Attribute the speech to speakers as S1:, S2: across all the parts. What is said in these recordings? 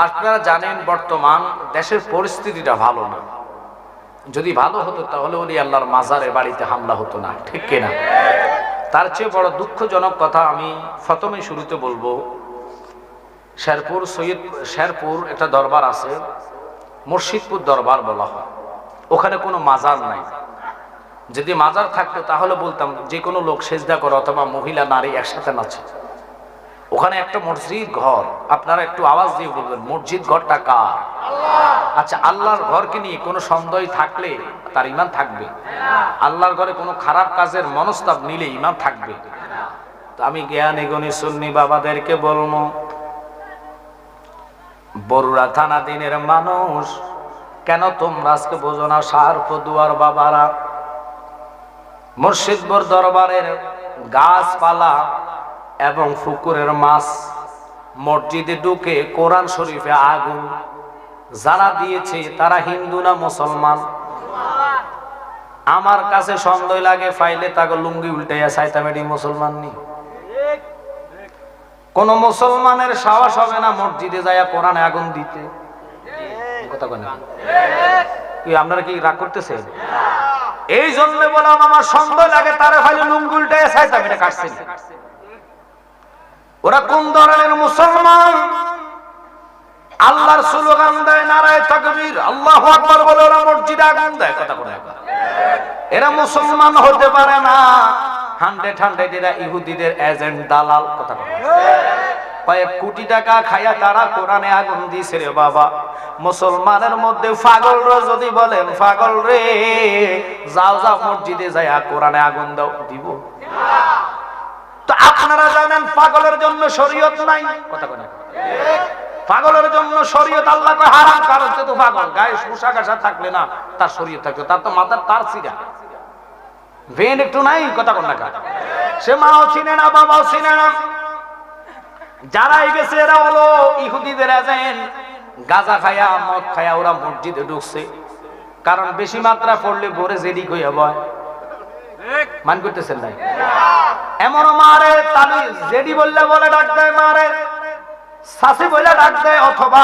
S1: আপনারা জানেন বর্তমান দেশের পরিস্থিতিটা ভালো না। যদি ভালো হতো তাহলে ওলি আল্লাহর মাজারে বাড়িতে হামলা হতো না, ঠিক কিনা? তার চেয়ে বড় দুঃখজনক কথা আমি প্রথমে শুরুতে বলবো, শেরপুর একটা দরবার আছে, মুর্শিদপুর দরবার বলা হয়। ওখানে কোনো মাজার নাই। যদি মাজার থাকতো তাহলে বলতাম যে কোনো লোক সেজদা করে অথবা মহিলা নারী একসাথে নাচে। ওখানে একটা মসজিদ ঘর, আপনারা একটু আওয়াজ দিয়ে বলবেন মসজিদ ঘরটা কার? আচ্ছা, আল্লাহর ঘরকে নিয়ে কোনো সন্দেহ থাকলে তার ঈমান থাকবে? আল্লাহর ঘরে কোনো খারাপ কাজের মনস্তাব নিলে ঈমান থাকবে? তো আমি জ্ঞানী গুণী সুন্নি বাবাদেরকে বলবো, বরুড়া থানা দিনের মানুষ, কেন তোমরা আজকে বোঝো না? শাহরপুর বাবারা, মুর্শিদপুর দরবারের গাছপালা এবং পুকুরের মাছ, মসজিদে ঢুকে কোরআন শরীফে আগুন যারা দিয়েছে তারা হিন্দু না মুসলমান? আমার কাছে সন্দেহ লাগে ফাইলে তাকে লুঙ্গি উল্টাইয়া সাইতামেডি মুসলমান নি। কোন মুসলমানের সাহস হবে না মসজিদে যাইয়া কোরআনে আগুন দিতে? কথা বলেন কি? আপনারা কি রাগ করতেছেন? এই জন্য বললাম আমার সন্দেহ লাগে তারা ফাইলে লুঙ্গি উল্টাইয়া সাইতামেডি কাটছে। ওরা কোন ধরনের মুসলমান? আল্লাহর স্লোগান দেয়, নারায়ে তাকবীর, আল্লাহু আকবার বলে ওরা মসজিদে আগুন দেয়। কথা বলে এরা মুসলমান হতে পারে না। 100 এরা ইহুদিদের এজেন্ট, দালাল। কথা বলে কয়েক কোটি টাকা খাইয়া তারা কোরআনে আগুন দিছে রে বাবা। মুসলমানের মধ্যে পাগল রে যদি বলেন পাগল রে, যাও যাও মসজিদে যাইয়া কোরআনে আগুন দাও, দিব? তো আপনারা জানেন পাগলের জন্য শরীয়ত নাই। কথা বলে পাগলের জন্য শরীয়ত আল্লাহ কয় হারাম, কারণ সে তো পাগল। গায়ে পোশাক আশা থাকলে না তার শরীয়ত থাকতো, তার তো মাথার তার ছিঁড়া, ভেন একটু নাই। কথা বল না, সে মাও চিনে না, বাবাও চিনে না। যারাই গেছে এরা হলো ইহুদিদের এজেন্ট। গাঁজা খায়া মদ খায়া ওরা মসজিদে ঢুকছে, কারণ বেশি মাত্রা পড়লে ভোরে জেদি কইয়া বয়। মান করতেছেন নাই? এমন মারে তালি জেডি বললে বলে ডাক দেয়, মারে শাসি বলে ডাক দেয়, অথবা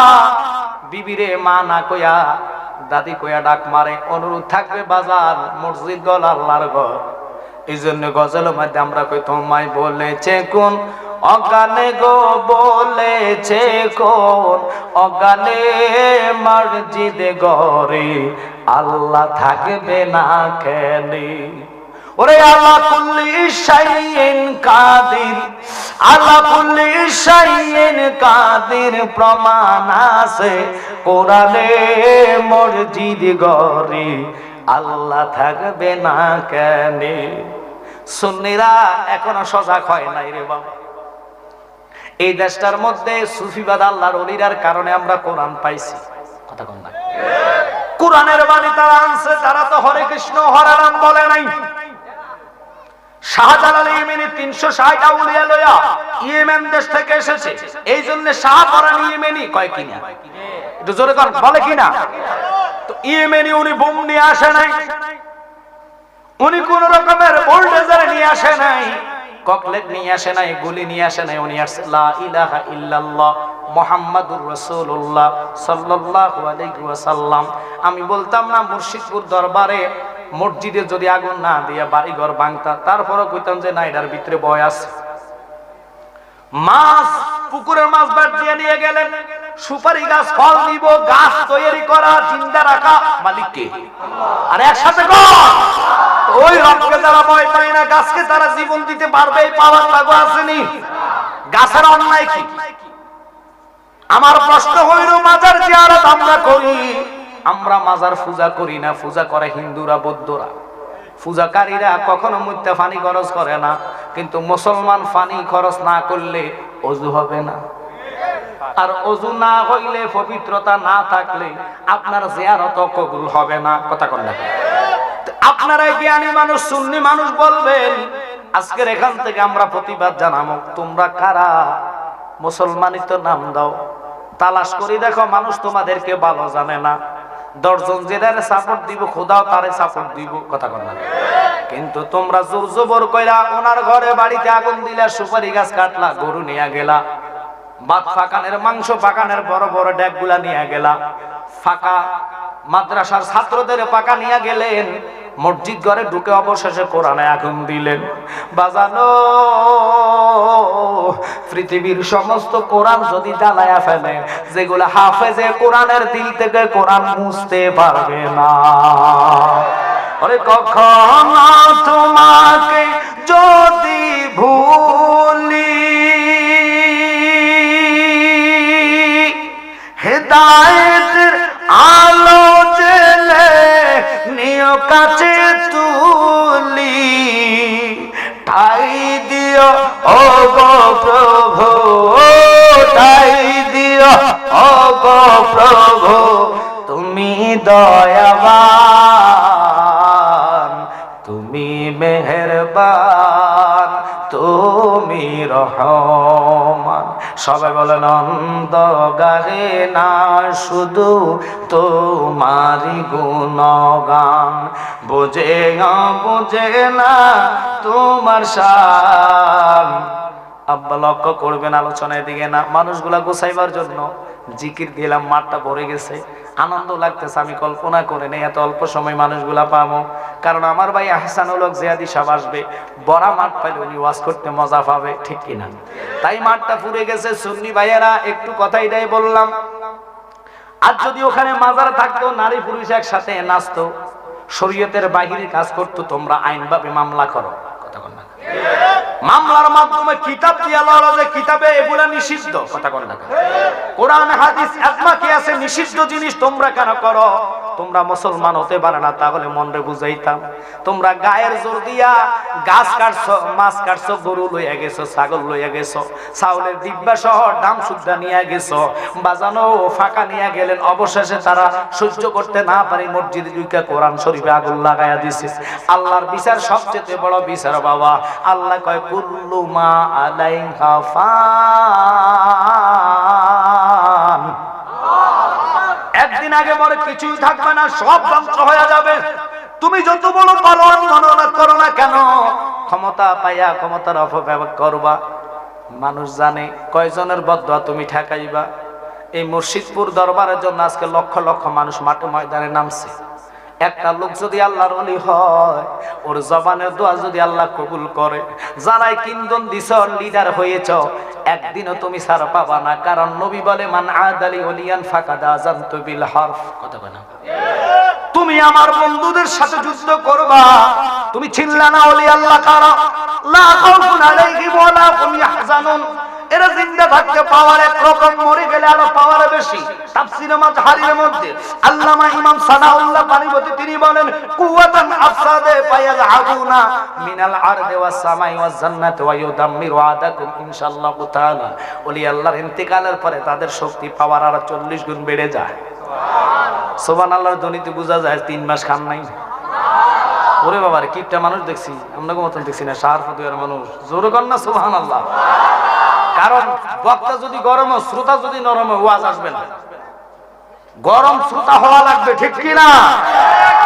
S1: বিবিরে মা না কইয়া দাদি কইয়া ডাক মারে। অনুরোধ থাকবে বাজার মসজিদ গল আল্লাহর ঘর। এই জন্য গজলের মধ্যে আমরা কই, তোমায় বলেছে কোন অজ্ঞানে গো, বলেছে কোন অজ্ঞানে মসজিদ ঘরে আল্লাহ থাকবে না কেনে? ওরে আল্লাহ কুল্লি শাইইন কাদির, আল্লাহ কুল্লি শাইইন কাদির, প্রমাণ আছে কোরআনে মসজিদ ঘরে আল্লাহ থাকবে না কেনে? সুন্নিরা এখনো সজাগ হয় নাই রে বাবা। এই দেশটার মধ্যে সুফিবাদ আল্লাহর ওলিরার কারণে আমরা কোরআন পাইছি। কথা কন না? কোরআনের বাণী তারা আনছে, তারা তো হরে কৃষ্ণ হরে রাম বলে নাই। শাহজালাল ইয়েমেনি 360 আউলিয়া লয়া ইয়েমেন দেশ থেকে এসেছে। এই জন্য শাহপরান ইয়েমেনি কয় কিনা, একটু জোরে কন, বলে কিনা? তো ইয়েমেনি উনি বোম নিয়ে আসে নাই, উনি কোন রকমের বোল্ডেজার নিয়ে আসে নাই, ককলেট নিয়ে আসে নাই, গুলি নিয়ে আসে নাই। উনি আসছে লা ইলাহা ইল্লাল্লাহ মুহাম্মাদুর রাসূলুল্লাহ সাল্লাল্লাহু আলাইহি ওয়াসাল্লাম। আমি বলতাম না মুর্শিদপুর দরবারে মসজিদে যদি আগুন না দিয়া বাড়িঘর ভাঙতা, তারপরও কইতাম যে না এটার ভিতরে ভয় আছে। মাছ, পুকুরের মাছ বাদ দিয়ে নিয়ে গেলেন। সুপারি গাছ ফল দিব, গাছ তৈরি করা, জিন্দা রাখা মালিক কে? আর একসাথে কর, ওই রবকে যারা ভয় পায় না, গাছকে তারা জীবন দিতে পারবে, এই পাওয়ার লাগু আসেনি? গাছের অন্যায় কি? আমার প্রশ্ন হইল, মাজার জিয়ারত আমরা করি, আমরা মাজার পূজা করি না, পূজা করে হিন্দুরা, বৌদ্ধরা। পূজাকারীরা কখনো মুত্যা পানি খরচ করে না, কিন্তু মুসলমান পানি খরচ না করলে ওযু হবে না। আর ওযু না হইলে, পবিত্রতা না থাকলে আপনার জিয়ারত কবুল হবে না। কথা কন না? আপনারা জ্ঞানী মানুষ, সুন্নি মানুষ বলবেন, আজকের এখান থেকে আমরা প্রতিবাদ জানাবো, তোমরা কারা? মুসলমানই তো নাম দাও, তালাশ করি দেখো, মানুষ তোমাদেরকে ভালো জানে না। 10 জন যেটারে সাপোর্ট দিব, খোদাও তারে সাপোর্ট দিব। কথা কন না? কিন্তু তোমরা জোর জবর কইরা ওনার ঘরে বাড়িতে আগুন দিলা, সুপারি গাছ কাটলা, গরু নিয়ে গেলা, ভাত পাকানের, মাংস পাকানের বড় বড় ডেকগুলা নিয়ে গেলাম। ফাঁকা মাদ্রাসার ছাত্রদের পাকা নিয়ে গেলেন। মসজিদ ঘরে ঢুকে অবশেষে কোরআনে আগুন দিলেন। বাজানো পৃথিবীর সমস্ত কোরআন যদি জ্বালায়া ফেলে, যেগুলো হাফেজে কোরআনের দিল থেকে কোরআন মুছতে পারবে না। আরে কখন তোমাকে যদি ভুলি, হেদায়েতের আলো জেলে নিয় কাছে তুলি, ঠাই দিও ও গো প্রভু, ঠাই দিও ও গো প্রভু, তুমি দয়াবান, তুমি মেহেরবান, তুমি রহমান। সবাই বলেন অন্ধকারে না শুধু তোমারি গুণগান, বোঝে বোঝে না তোমার শান। আব্বা লক্ষ্য করবেন আলোচনার দিকে না, মানুষগুলা গোছাইবার জন্য জিকির দিলাম, মাঠটা ভরে গেছে, আনন্দ লাগতেছে। আমি কল্পনা করে নেই এত অল্প সময় মানুষগুলা পাবো, কারণ আমার ভাই আহসানুল হক জিয়াদি সাহেব আসবে, বড় মাঠ পাইলে উনি ওয়াজ করতে মজা পাবে, ঠিক কিনা? তাই মাঠটা পুরে গেছে। সুন্নি ভাইয়েরা একটু কথা এটাই বললাম, আর যদি ওখানে মাজার থাকতো, নারী পুরুষ একসাথে নাচতো, শরীয়তের বাহিরে কাজ করতো, তোমরা আইনভাবে মামলা করো। কথা কন না, মামলার মাধ্যমে কিতাব দিয়ে লড়া, যে কিতাবে এগুলা নিষিদ্ধ। কথা কন না, কোরআন হাদিস আজমা কি আছে, নিষিদ্ধ জিনিস তোমরা কেন করো? তোমরা মুসলমান হতে পারে না, তাহলে মনরে বুঝাইতাম। তোমরা গায়ের জোর দিয়া গাছ কাটছো, মাছ কাটছো, গরু লইয়া গেছো, ছাগল লইয়া গেছো, চাউলের ডিব্বা সহ দাম সুদ্ধা নিয়ে গেছো, বাজানো ফাঁকা নিয়ে গেলেন। অবশেষে তারা সহ্য করতে না পারে মসজিদে ঢুকে কোরআন শরীফে আগুন লাগাইয়া দিছে। আল্লাহর বিচার সবচেয়ে বড় বিচার বাবা। আল্লাহ কয় কুল্লু মা আলাইহা ফান, একদিন আগে পরে কিছুই থাকবে না, সব ধ্বংস হয়ে যাবে। তুমি যত বড় পালন গণনা করো না কেন, ক্ষমতা পাইয়া ক্ষমতার অপব্যবহার করবা। মানুষ জানে কয়জনের বদদোয়া তুমি ঠেকাইবা। এই মুর্শিদপুর দরবারের জন্য আজকে লক্ষ লক্ষ মানুষ মাঠে ময়দানে নামছে। একটা লোক যদি আল্লাহর ওলি হয়, ওর জবানের দোয়া যদি আল্লাহ কবুল করে, যারাই কিন্দন দিছ, লিডার হয়েছ, একদিনও তুমি ছাড় পাবা না। কারণ নবী বলে, মান আদালি ওলিয়ান ফাকাদ আযানতু বিল হারফ। কথা বলে না, তুমি আমার বন্ধুদের সাথে যুদ্ধ করবা। তুমি চিনলা না ওলি আল্লাহ কারা? লা খাউফুন আলাইহিম ওয়া লা হুম ইয়াহজানুন। এরা জিন্দা থাকতে পাওয়ার একরকম, মরে গেলে আরো পাওয়ার বেশি। তাফসীরে মাযহারির মধ্যে আল্লামা ইমাম সানাউল্লাহ বানিবতী তিনি বলেন, কুওয়াতান আফসাদে ফায়াযহাবুনা মিনাল আরদি ওয়াস সামাই ওয়াজ জান্নাতি ওয়া ইউদাম্মিরু আদাকুম ইনশাআল্লাহু তাআলা। ওলি আল্লাহর ইন্তেকালের পরে তাদের শক্তি পাওয়ার আরো 40 গুণ বেড়ে যায়। সুবহানাল্লাহ। সুবহানাল্লাহর ধ্বনিতে বোঝা যায় 3 মাস খান নাই। ওরে বাবা রে, কিপটা মানুষ দেখছি, আপনাকে মতন দেখছি না, সার ফতুয়ার মানুষ। জোরে কর না সুবহানাল্লাহ। কারণ বক্তা যদি গরম, শ্রোতা যদি নরম, ওয়াজ আসবে না। গরম শ্রোতা হওয়া লাগবে, ঠিক কি না?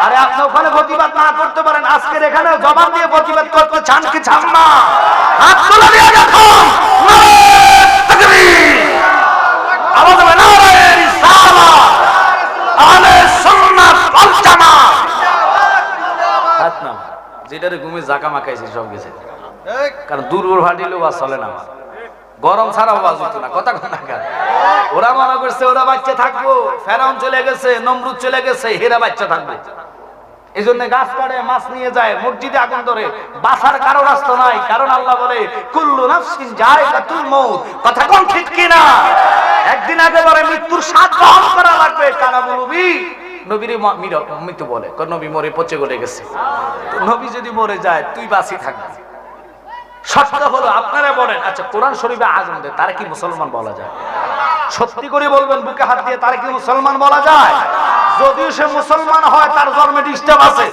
S1: আরে আপনি ওখানে প্রতিবাদ না করতে পারেন, আজকের এখানে জবান দিয়ে প্রতিবাদ করতে চান কি চান না? হাত তুলে দিয়ে দেখুন, তাকবীর, আওয়াজ হবে নারে রিসালাত, আহলে সুন্নাত ওয়াল জামাত। হাত নাম, যেটারে ঘুমে জাকা মাখাইছে সব গেছে। কারণ দুর্বল ফাটিলে ওয়াজ চলে না, গরম ছাড়া ওয়াজ হতো না। কথা কথা কার, ওরা মনে করছে ওরা বাচ্চা থাকবো, ফেরাউন চলে গেছে, নমরুদ চলে গেছে, হেরা বাচ্চা থাকবে। এই জন্য গাছ কাটে, মাছ নিয়ে যায়, মসজিদে আগুন ধরে, বাঁচার কারো রাস্তা নাই। কারণ আল্লাহ বলে, কুল্লু নাফসিন যায়কাতুল মউত। কথা কোন ঠিক কিনা? একদিন আগে বলে মৃত্যুর স্বাদ গ্রহণ করা লাগবে। কারা বলবি নবীর মৃত্যু বলে, নবী মরে পচে গলে গেছে। নবী যদি মরে যায়, তুই বাঁচি থাকবি। সত্য হলো, আপনারা বলেন, আচ্ছা কোরআন শরীফে আগুন দেয়, তারা কি মুসলমান বলা যায়? সত্যি করে বলবেন বুকে হাত দিয়ে, তারা কি মুসলমান বলা যায়? যদিও সে মুসলমান হয়, তার জন্মে ডিস্টার্ব আছে।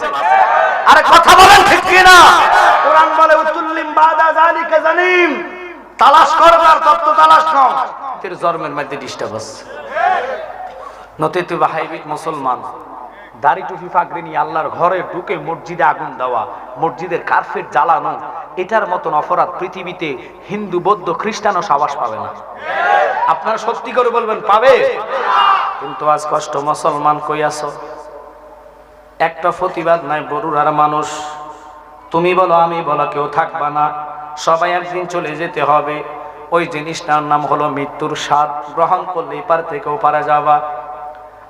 S1: আরে কথা বলেন ঠিক কি না? কোরআন বলে, উতুল্লিম বাদা যালিকা জানিম, তালাশ করবার তত্ত্ব তালাশ নাও, এর জন্মের মধ্যে ডিস্টার্ব আছে। নতিত বাহাইবিক মুসলমান, দাড়ি টুপি পাগড়ি নিয়ে আল্লাহর ঘরে ঢুকে মসজিদে আগুন দেওয়া, মসজিদের কার্পেট জ্বালানো, এটার মতন অপরাধ পৃথিবীতে হিন্দু, বৌদ্ধ, খ্রিস্টানও সাবাস পাবে না। আপনারা সত্যি করে বলবেন পাবে? কিন্তু আজ কষ্ট মুসলমান কই আছো? একটা প্রতিবাদ নাই। বরুড়ার মানুষ, তুমি বলো আমি বলো, কেউ থাকবা না, সবাই একদিন চলে যেতে হবে। ওই জিনিসটার নাম হলো মৃত্যুর স্বাদ। গ্রহণ করলে এপার থেকেও পারা যাবা।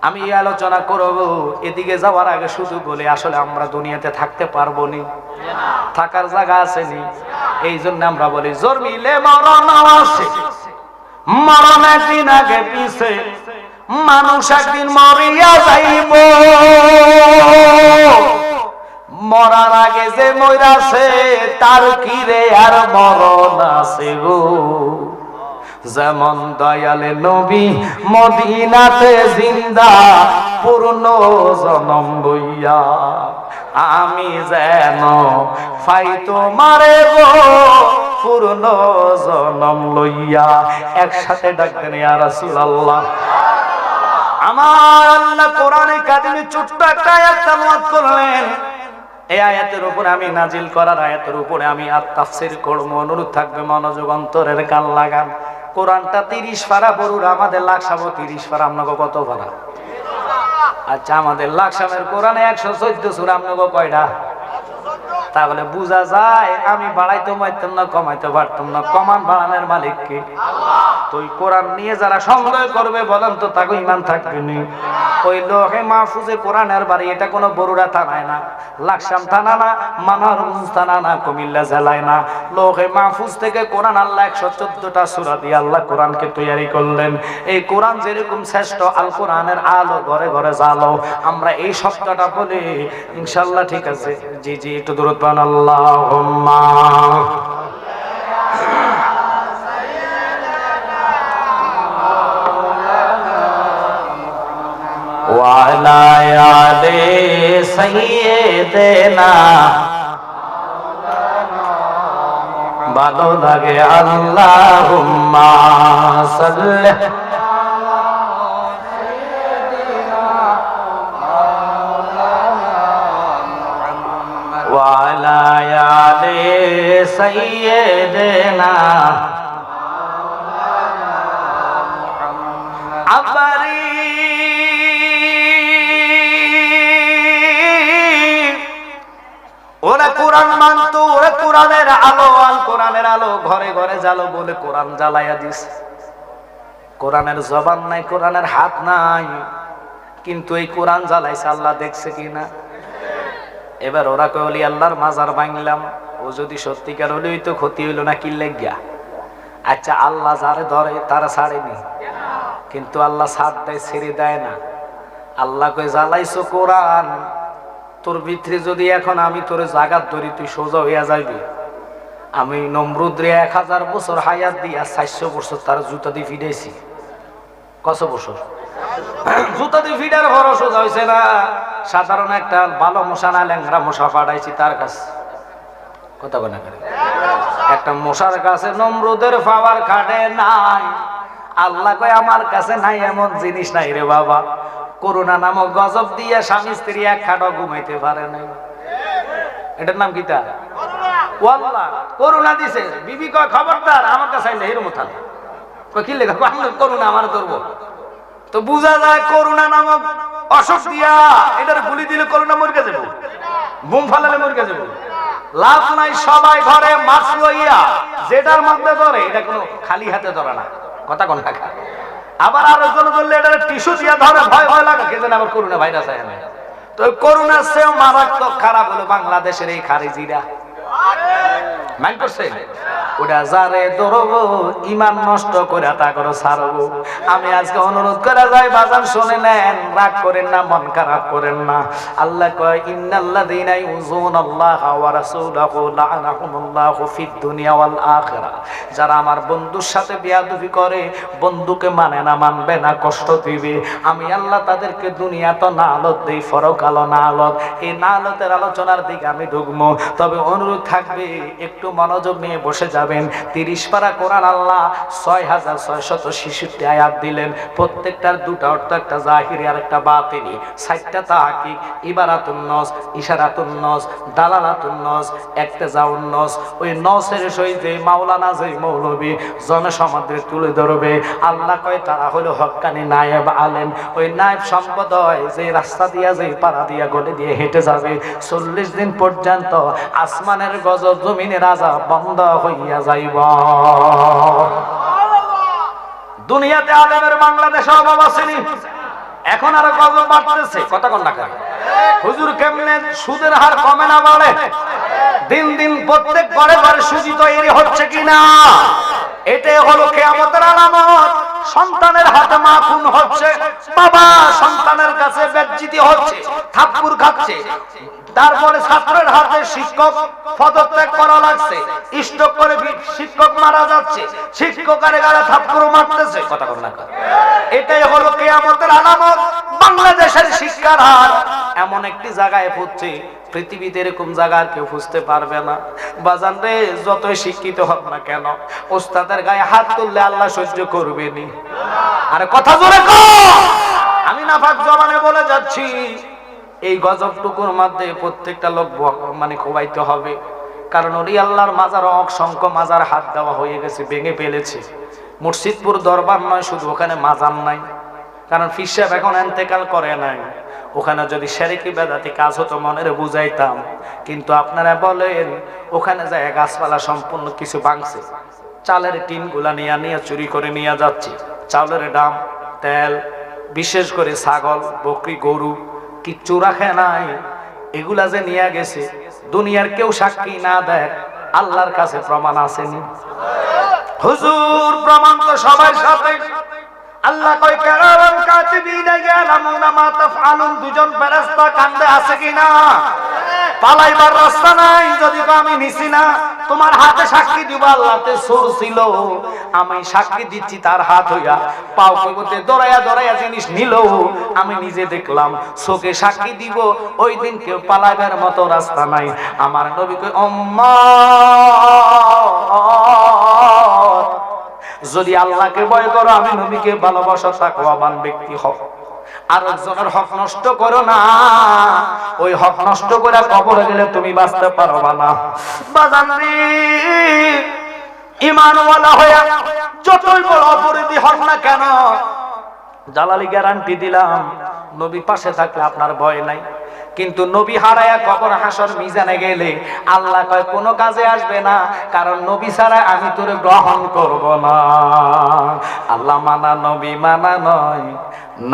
S1: আমি এই আলোচনা করব, এদিকে যাওয়ার আগে শুধু বলে আসলে আমরা দুনিয়াতে থাকতে পারবো নি, থাকার জায়গা আছে নি। এই জন্য আমরা বলি জন্মিলে মরণ আছে, মরণ একদিন আগে পিছে, মানুষ একদিন মরিয়া যাইব। মরার আগে যে মইরাছে তার কি রে আর মরণ আছে গো। যেমন দয়ালে নবী মদিনাতে জিন্দা পূর্ণ জনম লইয়া, আমি যেন ফাই তোমারে গো পূর্ণ জনম লইয়া। একসাথে ডাকতেন ইয়া রাসূলুল্লাহ। আমার আল্লাহ কোরআনে কারিমে ছোট্ট একটা আয়াত তেলাওয়াত করলেন। এই আয়াতের উপরে আমি নাজিল করার আয়াতের উপরে আমি তাফসীর করব। অনুরোধ থাকবে মনোযোগ অন্তরের কান লাগান। কোরআনটা 30 পারা বড়ুর, আমাদের লাকসামও 30 পারা। আপনাকে কত পারা? আচ্ছা, আমাদের লাকসামের কোরআনে 114 সূরা, আপনাকে কয়টা? তাহলে বোঝা যায় আমি বাড়াইতে পারতাম না, কমাইতে পারতাম না। কমান বাড়ানোর মালিক কে? তো ওই কোরআন নিয়ে যারা সংগ্রহ করবে বলেন তো তাকে ইমান থাকবে নি? ওই লোহে মাহফুজে কোরআনের বাড়ি, এটা কোনো বরুড়া থানায় না, লাকসাম থানা না, মানহারগঞ্জ থানা না, কুমিল্লা জেলায় না। লোহে মাহফুজ থেকে কোরআন আল্লাহ 114টা সূরা দিয়ে আল্লাহ কোরআনকে তৈরি করলেন। এই কোরআন যেরকম শ্রেষ্ঠ, আল কোরআনের আলো ঘরে ঘরে জালো। আমরা এই শব্দটা বলি ইনশাআল্লাহ, ঠিক আছে? জি জি, একটু দূরত পান। আল্লাহুম্মা ওয়ালা আলে সাইয়্যিদিনা, ভালো লাগে আল্লাহুম্মা সাল্লি ওয়ালা আলে সাইয়্যিদিনা। ওরা কোরআন মানতো, ওরা কোরআনের আলো, আল কোরআনের আলো ঘরে ঘরে জ্বালো বলে কোরআন জ্বালাইয়া দিছে। কোরআনের জবান নাই, কোরআনের হাত নাই, কিন্তু এই কোরআন জ্বালাইছে। আল্লাহ দেখছে কিনা? এবার ওরা কই ওলি আল্লাহর মাজার ভাঙলাম। ও যদি সত্যিকার হলে তো ক্ষতি হইল না, কি লেগিয়া? আচ্ছা, আল্লাহ যারে ধরে তারা ছাড়েনি, কিন্তু আল্লাহ ছাড় দেয়, ছেড়ে দেয় না। আল্লাহ কই জ্বালাইছো কোরআন, তোর ভিতরে যদি এখন আমি তোর জাগাত ধরি, তুই সোজা হইয়া যাইবি। আমি নমরুদ রে 1000 বছর হায়াত দিয়া 400 বছর তার জুতা দিয়ে ফিডাইছি। কত বছর জুতা দিয়ে ফিডার বড় সোজা হয়েছে না? সাধারণ একটা ভালো মশা না, ল্যাংরা মশা পাঠাইছি তার কাছে। কথা বলে একটা মশার কাছে নমরুদের পাওয়ার খাটে নাই। আল্লাহ কয় আমার কাছে নাই এমন জিনিস নাই রে বাবা। করোনা নামক গজব দিয়ে স্বামী স্ত্রী এক খাটও ঘুমাইতে পারে নাই। এটার নাম কি? তা ওয়াল্লাহ করোনা দিছে। বিবি কয় খবরদার আমার কাছে আইলে এরকম থাকে। কয় কি লেখা? করোনা আমার ধরবো। তো বুঝা যায় করোনা নামক অসুখ দিয়া এটার গুলি দিলে করোনা মরকে যাবো, বুম ফালালে মরকে যাবো। লাভ নাই, সবাই ঘরে মাস্ক লইয়া যেটার মধ্যে ধরে এটা কোনো খালি হাতে ধরে না। কথা কোন টাকা? আবার আরো জন বললে এটা টিস্যু দিয়া ধরে, ভয় ভয় লাগে, কে জানে আবার করোনা ভাইরাস আয় না। তো করোনার চেয়েও মারাত্মক খারাপ হলো বাংলাদেশের এই খারিজিরা। মাইন্ড করছে? ওটা যারে ধরবো ইমান নষ্ট করে তা করে ছাড়বো। আমি আজকে অনুরোধ করা যায়, বাজান শুনে নেন, রাগ করেন না, মন খারাপ করেন না। আল্লাহ কয় ইন্নাল্লাযীনা ইউযুনাল্লাহা ওয়া রাসূলাহু লা'নাহুমুল্লাহু ফিদ দুনিয়া ওয়াল আখিরাহ। যারা আমার বন্ধুর সাথে বেয়াদবি করে, বন্ধুকে মানে না, মানবে না, কষ্ট দিবে, আমি আল্লাহ তাদেরকে দুনিয়া তো নালত দেই, পরকালও নালত। এই নালতের আলোচনার দিকে আমি ঢুকবো। তবে অনুরোধ থাকবে, একটু মনোযোগ নিয়ে বসে যাবেন। 30 পারা কোরআন আল্লাহ 6666 আয়াত দিলেন, প্রত্যেকটার দুটো অর্থ, একটা জাহিরি আর একটা বাতিনি। 60টা তাহকিক, ইবারাতুন নস, ইশারাতুন নস, দালালাতুন নস, ইক্তেজাউন নস। ওই নসের সহিতে মাওলানা যে মৌলবী জনসমাজে তুলে ধরবে, আল্লাহ কয় তারা হলো হক্কানি নায়েব আলেম। ওই নায়েব সম্প্রদায় যে রাস্তা দিয়া, যে পাড়া দিয়া, গলি দিয়ে হেঁটে যাবে, 40 দিন পর্যন্ত আসমানের গজব, জমিনের আযাব বন্ধ হইয়া যাইব। দুনিয়াতে আলেমের বাংলাদেশে অভাব আসেনি, এখন আরো গজব বাড়তেছে। কথা কোন না কেন? হুজুর কেমনে সুদের হার কমে না বাড়ে? দিন দিন প্রত্যেক ঘরে ঘরে সুজি তৈরি হচ্ছে কিনা? এটাই হলো কিয়ামতের আলামত। সন্তানের হাতে মা খুন হচ্ছে, বাবা সন্তানের কাছে বেজ্জিতি হচ্ছে, থাপ্পড় খাচ্ছে। তারপরে ছাত্রের হাতে শিক্ষক পদত্যাগ করা লাগছে, স্ট্রোক করে শিক্ষক মারা যাচ্ছে, শিক্ষকের গায়ে থাপ্পড় মারতেছে। কথা বল না। এটাই হলো কিয়ামতের আলামত। বাংলাদেশের শিক্ষার হার এমন একটি জায়গায় পৌঁছে, পৃথিবীতে এরকম জায়গা আর কেউ বুঝতে পারবে না। বাজান রে, যতই শিক্ষিত হোক না কেন, ওস্তাদের গায়ে হাত তুললে আল্লাহ সহ্য করবেনি। আরে কথা জোরে কও। আমি নাফাক জবানে বলে যাচ্ছি, এই গজবটুকুর মধ্যে প্রত্যেকটা লোক মানে খোবাইতে হবে। কারণ ওলি আল্লাহর মাজার, অসংখ্য মাজার হাত দেওয়া হয়ে গেছে, ভেঙে ফেলেছে। মুর্শিদপুর দরবার নয় শুধু, ওখানে মাজার নাই, কারণ পীর সাহেব এখন ইন্তেকাল করে নাই। ওখানে যদি শিরকি বেদাতি কাজ হতো মনের বুঝাইতাম, কিন্তু আপনারা বলেন ওখানে যায় গাছপালা সম্পূর্ণ কিছু ভাঙছে, চালের টিন গুলা নিয়ে চুরি করে নিয়ে যাচ্ছে, চাউলের ডাম, তেল, বিশেষ করে ছাগল, বকরি, গরু কিচ্ছু রাখে নাই। এগুলা যে নিয়ে গেছে, দুনিয়ার কেউ সাক্ষী না দেয়, আল্লাহর কাছে প্রমাণ আসেনি। হুজুর প্রমাণ তো সবার সাথে। আল্লাহ কয় কিরামান কাতিবিনা ইয়ালামুনা মা তাফআলুন, দুজন ফেরেশতা কান্দে আছে কিনা? পালাইবার রাস্তা নাই। যদি আমি নিছি না, তোমার হাতে সাক্ষী দিব আল্লাহতে সুর ছিল, আমি সাক্ষী দিচ্ছি তার হাত হইয়া, পাও কইতে দরায়া দরায়া জিনিস নিল, আমি নিজে দেখলাম, চোখে সাক্ষী দিব। ওই দিন কেউ পালাইবার মতো রাস্তা নাই। আমার নবী কই উম্মত, যদি আল্লাহকে ভয় করো, আমি নবীকে ভালোবাসো, তাকওয়াবান ব্যক্তি হও, আর একজনের হক নষ্ট করো না। ওই হক নষ্ট করে কবরে গেলে তুমি বাঁচতে পারবা না। বাজানরি ঈমানওয়ালা হয়ে যতই বড় অপরাধী হন না কেন, জালালি গ্যারান্টি দিলাম, নবী পাশে থাকলে আপনার ভয় নাই। কিন্তু নবী হারায়া কবর হাসর মিজানে গেলে আল্লাহ কয় কোনো কাজে আসবে না, কারণ নবী ছাড়া আমি তোরে গ্রহণ করব না। আল্লাহ মানা নবী মানা নয়,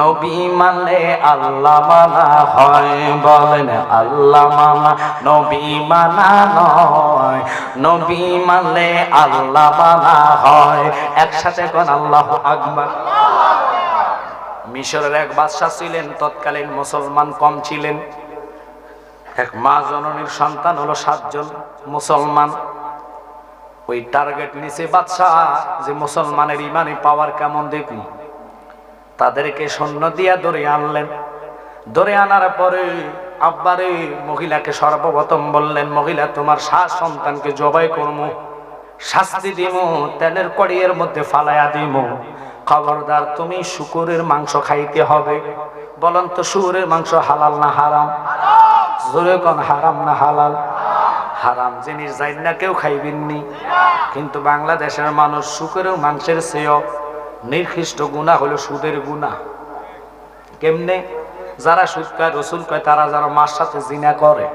S1: নবী মানলে আল্লাহ মানা হয়। বলেন আল্লাহ মানা নবী মানা নয়, নবী মানলে আল্লাহ মানা হয়। একসাথে কোন আল্লাহু আকবার। মিশরের এক বাদশা ছিলেন, তৎকালীন মুসলমান কম ছিলেন। এক মা জননীর সন্তান হলো 7 জন মুসলমান। ওই টার্গেট নিচে বাদশা যে মুসলমানের ইমানি পাওয়ার কেমন দেখুন, তাদেরকে সৈন্য দিয়া ধরে আনলেন। ধরে আনার পরে আব্বারে মহিলাকে সর্বপ্রথম বললেন, মহিলা তোমার 7 সন্তানকে জবাই করবো, শাস্তি দিব, তেলের কড়িয়ের মধ্যে ফালাইয়া দিব, খবরদার তুমি শুকুরের মাংস খাইতে হবে। বলেন তো শুকুরের মাংস হালাল না হারাম? জোরে কোন হারাম না হালাল? হারাম জিনিস যাই না কেউ খাইবেননি। কিন্তু বাংলাদেশের মানুষ শুকুরের মাংসের চেয়েও নির্দিষ্ট গুনাহ হলো সুদের গুনাহ। কেমনে? যারা সুদ খায়, রসুল কয় তারা যারা মার সাথে জিনা করে।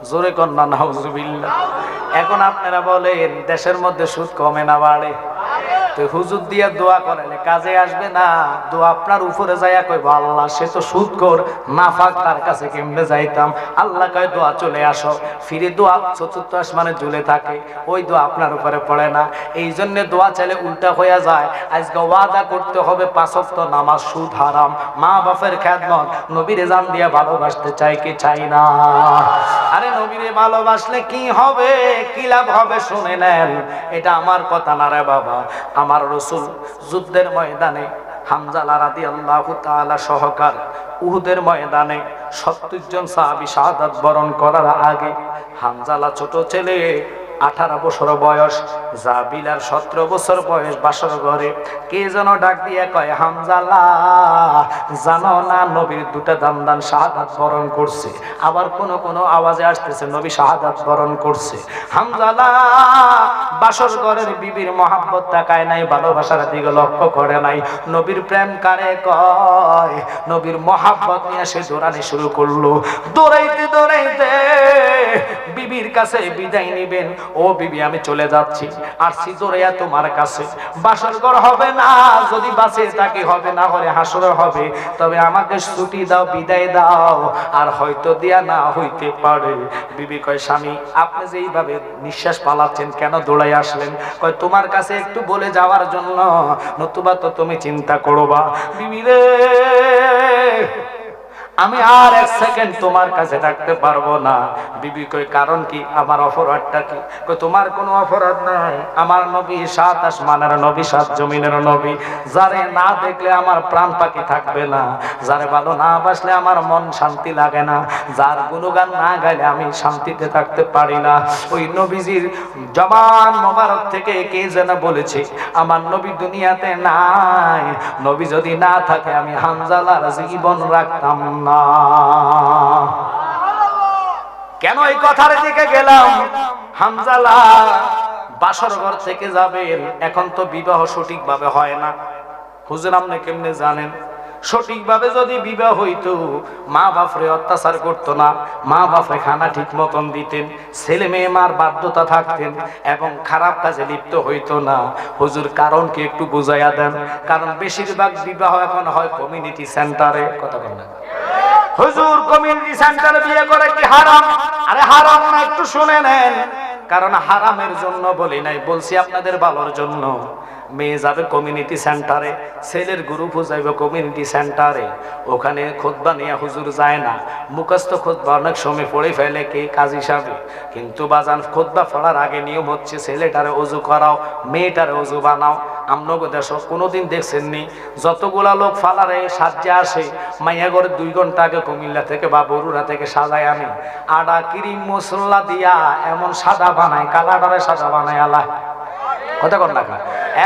S1: জোরে কোন না নাউজুবিল্লাহ। এখন আপনারা বলেন দেশের মধ্যে সুদ কমে না বাড়ে? তো হুজুর দিয়া দোয়া করেন কাজে আসবে না। দোয়া আপনার উপরে যাইয়া কইব আল্লাহ সে তো সুদখোর নাফাক, তার কাছে কেমনে যাইতাম? আল্লাহ কয় দোয়া চলে আসো। ফিরে দোয়া চতুর্থ আসমানে ঝুলে থাকে, ওই দোয়া আপনার উপরে পড়ে না। এই জন্য দোয়া চাইলে উল্টা হইয়া যায়। আজকে ওয়াদা করতে হবে 5 ওয়াক্ত নামাজ সুদ হারাম, মা বাপের খেদমত, নবীরে জান দিয়া ভালোবাসতে চাই কি চাই না? আরে নবীরে ভালোবাসলে কি হবে, কি লাভ হবে শুনে নেন। এটা আমার কথা না রে বাবা। আমার রাসূল যুদ্ধের ময়দানে হামজালা রাদিয়াল্লাহু তাআলা সহকার উহুদের ময়দানে 70 জন সাহাবী শাহাদাত বরণ করার আগে হামজালা ছোট ছেলে 18 বছর বয়স, জাবিলার 17 বছর বয়স, বাসর ঘরে কে যেন ডাক দিয়ে কয়, হামজালা জানো না নবীর দুটা দান শাহাদাত বরণ করছে। আবার কোন আওয়াজে আসতেছে নবী শাহাদাত বরণ করছে। হামজালা বাসর ঘরের বিবির মহাব্বত তাকায় নাই, ভালোবাসার দিকে লক্ষ্য করে নাই, নবীর প্রেম কারে কয়, নবীর মহাব্বত নিয়ে সে দৌড়ানি শুরু করলো। দৌড়াইতে দৌড়াইতে বিবির কাছে বিদায় নিবেন, ও বিবি আমি চলে যাচ্ছি, আসছি দৌড়াইয়া তোমার কাছে। বাসর ঘর হবে না, যদি বাঁচে তাকে হবে, না হলে হাসর হবে, তবে আমাকে ছুটি দাও, বিদায় দাও। আর হয়তো দিয়া না হইতে পারে। বিবি কয়, স্বামী আপনি যে এইভাবে নিঃশ্বাস পালাচ্ছেন কেন, দৌড়াই আসলেন? কয়, তোমার কাছে একটু বলে যাওয়ার জন্য, নতুবা তো তুমি চিন্তা করবা। বিবি রে, আমি আর এক সেকেন্ড তোমার কাছে থাকতে পারবো না। বিবি কই, কারণ কি, আমার অপরাধটা কি? কই, তোমার কোনো অপরাধ নাই, আমার নবী 7 আসমানের নবী, 7 জমিনের নবী, যারে না দেখলে আমার প্রাণ পাখি থাকবে না, যারে ভালো না বাসলে আমার মন শান্তি লাগে না, যার গুণগান না গাইলে আমি শান্তিতে থাকতে পারি না। ওই নবীজির জবান মোবারক থেকে কে যেন বলেছে, আমার নবী দুনিয়াতে নাই, নবী যদি না থাকে আমি হামজালার জীবন রাখতাম না। কেন এই কথার দিকে গেলাম? হামজালা বাসর ঘর থেকে যাবেন, এখন তো বিবাহ সঠিকভাবে হয় না। হুজুর আপনি কেমনে জানেন? সঠিকভাবে যদি বিবাহ হইতো, মা বাপরে অত্যাচার করতো না, মা বাপরে খানা ঠিক মতন দিতেন, ছেলে মেয়ে মার বাধ্যতা থাকতেন এবং খারাপ কাজে লিপ্ত হইতো না। হুজুর কারণ কি একটু বুঝাইয়া দেন? কারণ বেশিরভাগ বিবাহ এখন হয় কমিউনিটি সেন্টারে। কথা বলেন না হুজুর, কমিউনিটি সেন্টারে বিয়ে করে কি হারাম? আরে হারাম না, একটু শুনে নেন। কারণ হারামের জন্য বলি নাই, বলছি আপনাদের ভালোর জন্য। মেয়ে যাবে কমিউনিটি সেন্টারে, ছেলের গ্রুপও যাইবে কমিউনিটি সেন্টারে, ওখানে খুতবা নিয়ে হুজুর যায় না, মুখস্থ খুতবা অনেক সময় পড়ে ফেলে কে কাজ হিসাবে। কিন্তু বাজান খুতবা পড়ার আগে নিয়ম হচ্ছে ছেলেটারে ওযু করাও, মেয়েটারে ওযু বানাও। আমনগো দেশ কোনোদিন দেখছেননি যতগুলা লোক ফালারে সাজে আসে, মাইয়া ঘরে 2 ঘন্টা আগে কুমিল্লা থেকে বা বরুড়া থেকে সাজায় আনে, আডা ক্রিম মশলা দিয়া এমন সাদা বানায়, কালাডারে সাদা বানায় আলা। কথা কন না?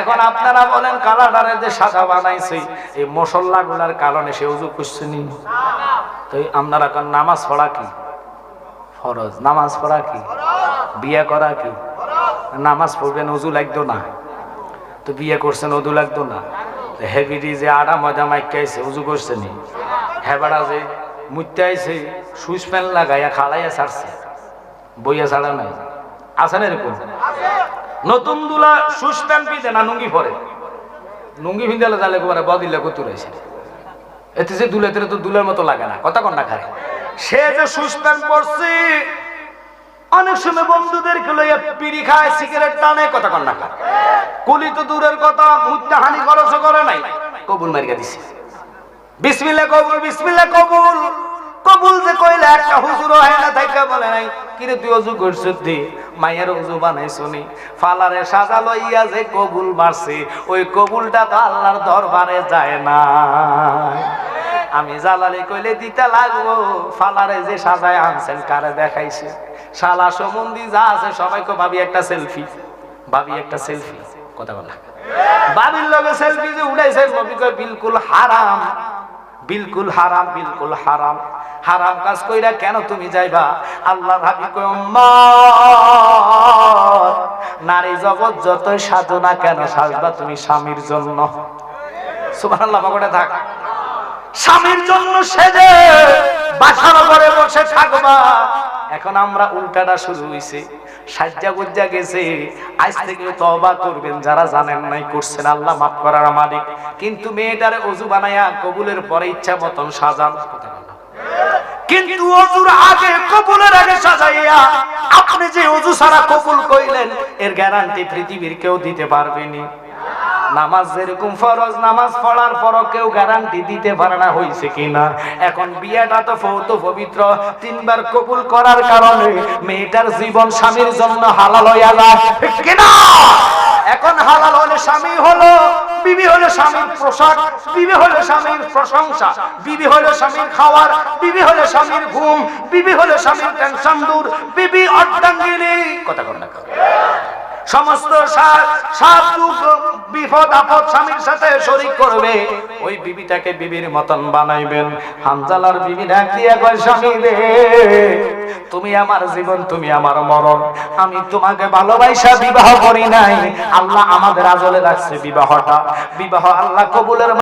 S1: এখন আপনারা বলেন কালাডারে যে সাদা বানাইছে এই মশলা গুলার কারণে সে ওযু করছেনি? তো আপনারা কোন নামাজ পড়া কি ফরজ? নামাজ পড়া কি বিয়ে করা কি? নামাজ পড়বেন ওযু লাগতো না, তো বিয়ে করছেন ওযু লাগতো না। হেবিডি যে আড়া ময়দা মাইকাইছে ওযু করছেনি? হেবাড়া যে মুইতে আইছে সুইচ প্যান্ট লাগাইয়া খালাইয়া ছাড়ছে, বইয়া ছাড়া নাই? আছে না এরকম? নতুন দুলা সুইচ প্যান্ট পিঁধে না লুঙ্গি পরে? লুঙ্গি পিঁধালে তাহলে একবারে বদিলে কতুরাইছে, এতে যে দুলেতে তো দুলের মতো লাগে না। কথা কন না খারে? সে যে সুইচ প্যান্ট পরছে, অনেক সময় বন্ধুদেরকে লইয়া বিড়ি খায়, সিগারেট টানে। কথা কন না খায়? কুলি তো দূরের কথা, মুদ্দা হানি খরচ করে নাই, কবুল মারিয়া দিছে। বিসমিল্লাহ কবুল, বিসমিল্লাহ কবুল। কবুল যে কইলে একটা হুজুর হয় না, তাইকা বলে নাই কিরে তুই ওযু করছিস দি, মায়ের ওযু বানাইছনি, ফালারে সাজা লইয়া যে কবুল মারছে, ওই কবুলটা তো আল্লাহর দরবারে যায় না। আমি জালালি কইলে দিতে লাগবো, ফালারে যে সাজায় আনছেন কারে দেখাইছে, শালা সম্বন্ধী যা আছে সবাইকে ভাবি একটা সেলফি, ভাবি একটা সেলফি। কথা বল না? বাবির লগে সেলফি যে উড়াইছে, নবী কয় বিলকুল হারাম, বিলকুল হারাম, বিলকুল হারাম। হারাম কাজ কইরা কেন তুমি যাইবা? আল্লাহ ভাবি কয় উম্মত, নারী জগৎ যতই সাজো না কেন, সাজবা তুমি স্বামীর জন্য। সুবহানাল্লাহ, পকেটে থাক। স্বামীর জন্য সেজে বাসার ঘরে বসে থাকবা। এখন আমরা উল্টাটা শুরু হইছে, সাজ্জা গুজ্জা গেছে। আজ থেকে তওবা করবেন যারা জানেন নাই, করছেন, আল্লাহ মাফ করার মালিক। কিন্তু মেয়েটারে ওযু বানায়া কবুলের পরে ইচ্ছা মতন সাজান, কিন্তু ওযুর আগে কবুলের আগে সাজাইয়া আপনি যে ওযু ছাড়া কবুল কইলেন, এর গ্যারান্টি পৃথিবীর কেউ দিতে পারবেনি। নামাজ যেরকম ফরজ, নামাজ পড়ার পরও কেউ গ্যারান্টি দিতে পারে না হইছে কিনা। এখন বিয়েটা তো ফৌত পবিত্র, 3 বার কবুল করার কারণে মেয়েটার জীবন স্বামীর জন্য হালাল হইয়া যায় কিনা। এখন হালাল হলে স্বামী হলো, বিবি হলো স্বামীর পোশাক, বিবি হলো স্বামীর প্রশংসা, বিবি হলো স্বামীর খাওয়ার, বিবি হলো স্বামীর ঘুম, বিবি হলো স্বামীর টেনশন দূর, বিবি অর্ধাঙ্গিনী। কথা কোন না? সমস্ত সাত দুঃখ বিপদ আপদ স্বামীর সাথে শরীক করবে, ওই বিবিটাকে বিবির মতন বানাইবেন। হানজালার বিবি ডাক দিয়া কয়, স্বামী রে, তুমি আমার জীবন, তুমি আমার মরণ। আমি তোমাকে ভালোবাসা বিবাহ করি নাই, আল্লাহ আমাদের আজলে রাখছে বিবাহটা। বিবাহ আল্লাহ কবুলের